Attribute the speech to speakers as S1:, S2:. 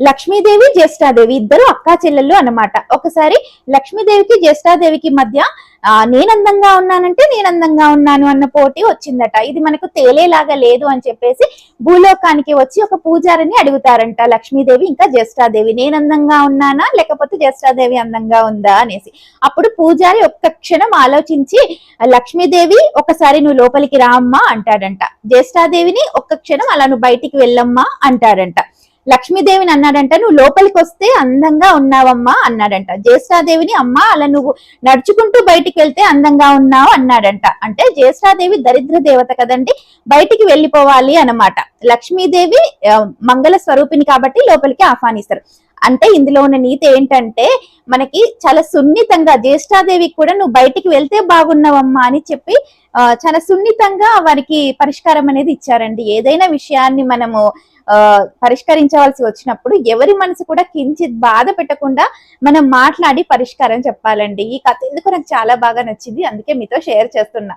S1: లక్ష్మీదేవి జ్యేష్ఠాదేవి ఇద్దరు అక్కా చెల్లెళ్ళు అన్నమాట. ఒకసారి లక్ష్మీదేవికి జ్యేష్ఠాదేవికి మధ్య నేను అందంగా ఉన్నానంటే నేను అందంగా ఉన్నాను అన్న పోటీ వచ్చిందట. ఇది మనకు తేలేలాగా లేదు అని చెప్పేసి భూలోకానికి వచ్చి ఒక పూజారిని అడుగుతారంట లక్ష్మీదేవి ఇంకా జ్యేష్ఠాదేవి, నేను అందంగా ఉన్నానా లేకపోతే జ్యేష్ఠాదేవి అందంగా ఉందా అనేసి. అప్పుడు పూజారి ఒక్క క్షణం ఆలోచించి లక్ష్మీదేవి ఒకసారి నువ్వు లోపలికి రామ్మా అంటాడంట, జ్యేష్ఠాదేవిని ఒక్క క్షణం అలా నువ్వు బయటికి వెళ్ళమ్మా అంటాడంట. లక్ష్మీదేవిని అన్నాడంట, నువ్వు లోపలికి వస్తే అందంగా ఉన్నావమ్మా అన్నాడంట. జ్యేష్ఠాదేవిని అమ్మా అలా నువ్వు నడుచుకుంటూ బయటికి వెళ్తే అందంగా ఉన్నావు అన్నాడంట. అంటే జ్యేష్ఠాదేవి దరిద్ర దేవత కదండి, బయటికి వెళ్ళిపోవాలి అన్నమాట. లక్ష్మీదేవి మంగళ స్వరూపిణి కాబట్టి లోపలికి ఆహ్వానిస్తారు. అంటే ఇందులో ఉన్న నీతి ఏంటంటే మనకి చాలా సున్నితంగా జ్యేష్ఠాదేవికి కూడా నువ్వు బయటికి వెళ్తే బాగున్నావమ్మా అని చెప్పి చాలా సున్నితంగా వారికి పరిష్కారం అనేది ఇచ్చారండి. ఏదైనా విషయాన్ని మనము పరిష్కరించవలసి వచ్చినప్పుడు ఎవరి మనసు కూడా కించిత్ బాధ పెట్టకుండా మనం మాట్లాడి పరిష్కారం చెప్పాలండి. ఈ కథ ఎందుకు నాకు చాలా బాగా నచ్చింది, అందుకే మీతో షేర్ చేస్తున్నా.